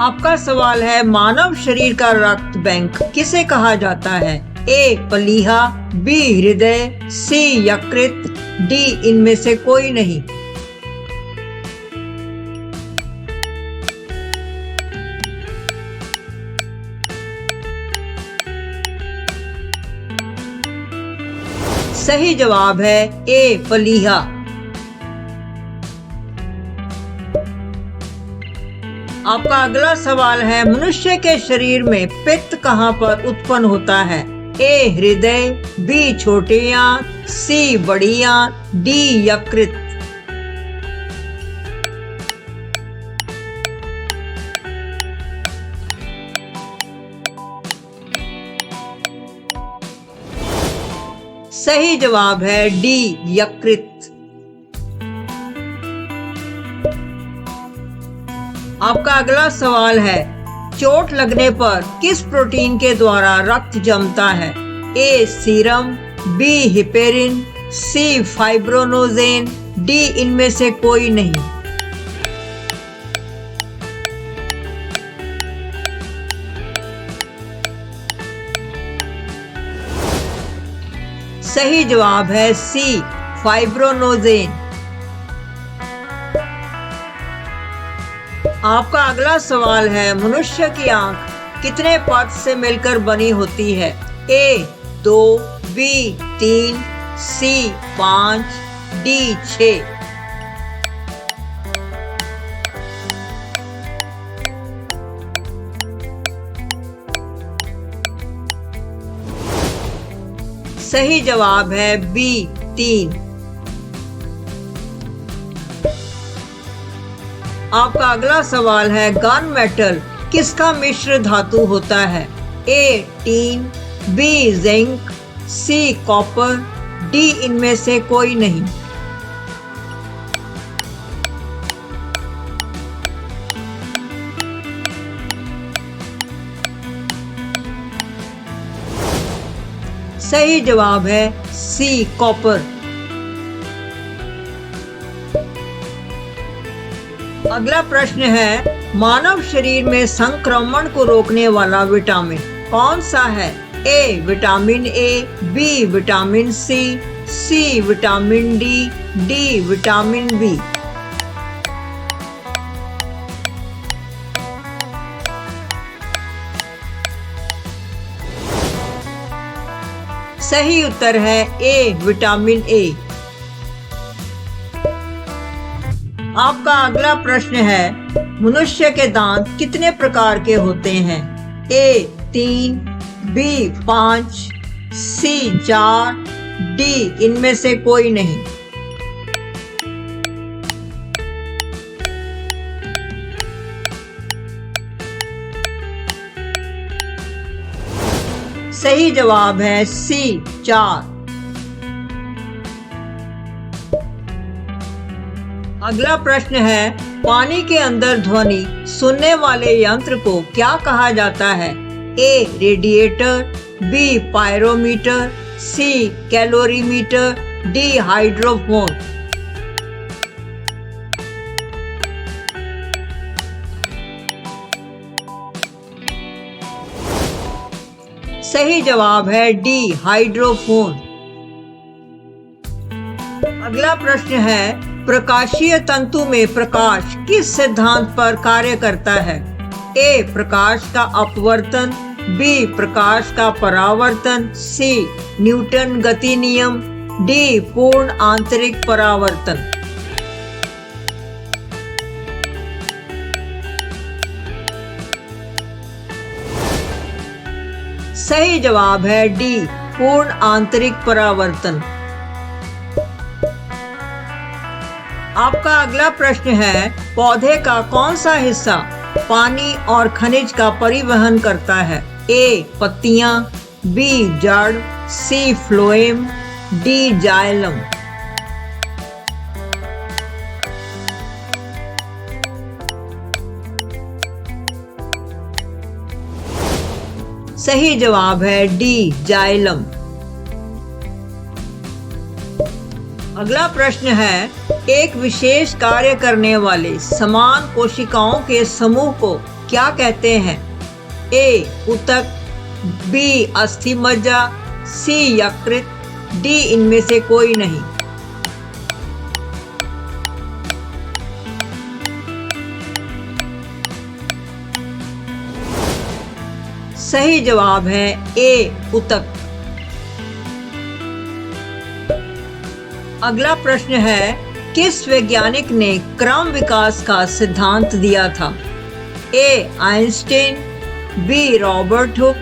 आपका सवाल है, मानव शरीर का रक्त बैंक किसे कहा जाता है? ए प्लीहा, बी हृदय, सी यकृत, डी इनमें से कोई नहीं। सही जवाब है ए प्लीहा। आपका अगला सवाल है, मनुष्य के शरीर में पित्त कहाँ पर उत्पन्न होता है? ए हृदय, बी छोटी आंत, सी बड़ी आंत, डी यकृत। सही जवाब है डी यकृत। आपका अगला सवाल है, चोट लगने पर किस प्रोटीन के द्वारा रक्त जमता है? ए सीरम, बी हिपेरिन, सी फाइब्रोनोजेन, डी इनमें से कोई नहीं। सही जवाब है सी फाइब्रोनोजेन। आपका अगला सवाल है, मनुष्य की आंख कितने पार्ट से मिलकर बनी होती है? ए 2, बी 3, सी 5, डी 6। सही जवाब है बी 3। आपका अगला सवाल है, गन मेटल किसका मिश्र धातु होता है? A tin, B zinc, C copper, D इनमें से कोई नहीं। सही जवाब है सी कॉपर। अगला प्रश्न है, मानव शरीर में संक्रमण को रोकने वाला विटामिन कौन सा है? A vitamin A, B vitamin C, C vitamin D, D vitamin B. सही उत्तर है ए विटामिन ए। आपका अगला प्रश्न है, मनुष्य के दांत कितने प्रकार के होते हैं? ए 3, बी 5, सी 4, डी इनमें से कोई नहीं। सही जवाब है सी 4। अगला प्रश्न है, पानी के अंदर ध्वनि सुनने वाले यंत्र को क्या कहा जाता है? ए रेडिएटर, बी पायरोमीटर, सी कैलोरीमीटर, डी हाइड्रोफोन। सही जवाब है डी हाइड्रोफोन। अगला प्रश्न है, प्रकाशीय तंतु में प्रकाश किस सिद्धांत पर कार्य करता है? ए प्रकाश का अपवर्तन, बी प्रकाश का परावर्तन, सी न्यूटन गति नियम, डी पूर्ण आंतरिक परावर्तन। सही जवाब है डी पूर्ण आंतरिक परावर्तन। आपका अगला प्रश्न है, पौधे का कौन सा हिस्सा पानी और खनिज का परिवहन करता है? ए पत्तियां, बी जड़, सी फ्लोएम, डी जाइलम। सही जवाब है डी जाइलम। अगला प्रश्न है, एक विशेष कार्य करने वाले समान कोशिकाओं के समूह को क्या कहते हैं? ए ऊतक, बी अस्थि मज्जा, सी यकृत, डी इनमें से कोई नहीं। सही जवाब है ए ऊतक। अगला प्रश्न है, किस वैज्ञानिक ने क्रम विकास का सिद्धांत दिया था? ए आइंस्टीन, बी रॉबर्ट हुक,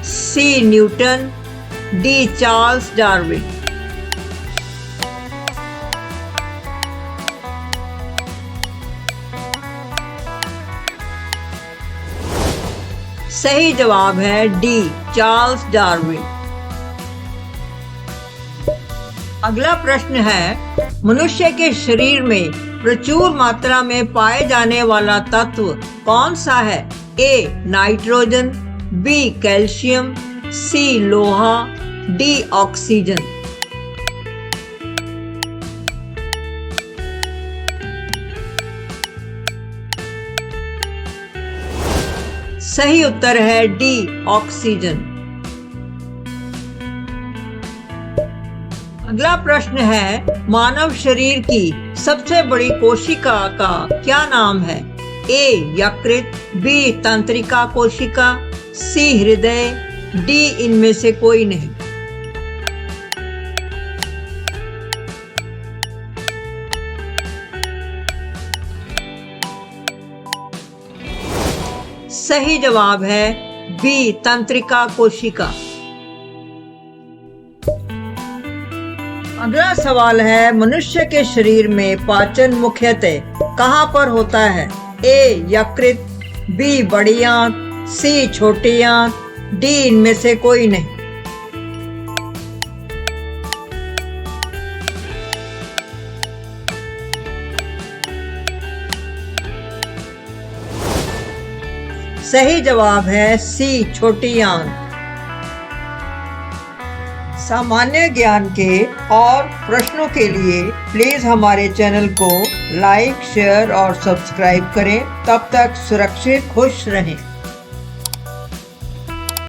सी न्यूटन, डी चार्ल्स डार्विन। सही जवाब है डी चार्ल्स डार्विन। अगला प्रश्न है, मनुष्य के शरीर में प्रचुर मात्रा में पाए जाने वाला तत्व कौन सा है? ए नाइट्रोजन, बी कैल्शियम, सी लोहा, डी ऑक्सीजन। सही उत्तर है डी ऑक्सीजन। अगला प्रश्न है, मानव शरीर की सबसे बड़ी कोशिका का क्या नाम है? ए यकृत, बी तंत्रिका कोशिका, सी हृदय, डी इनमें से कोई नहीं। सही जवाब है बी तंत्रिका कोशिका। अगला सवाल है, मनुष्य के शरीर में पाचन मुख्यतः कहाँ पर होता है? ए यकृत, बी बड़ी आंत, सी छोटी आंत, डी इनमें से कोई नहीं। सही जवाब है सी छोटी आंत। सामान्य ज्ञान के और प्रश्नों के लिए प्लीज हमारे चैनल को लाइक, शेयर और सब्सक्राइब करें। तब तक सुरक्षित खुश रहें।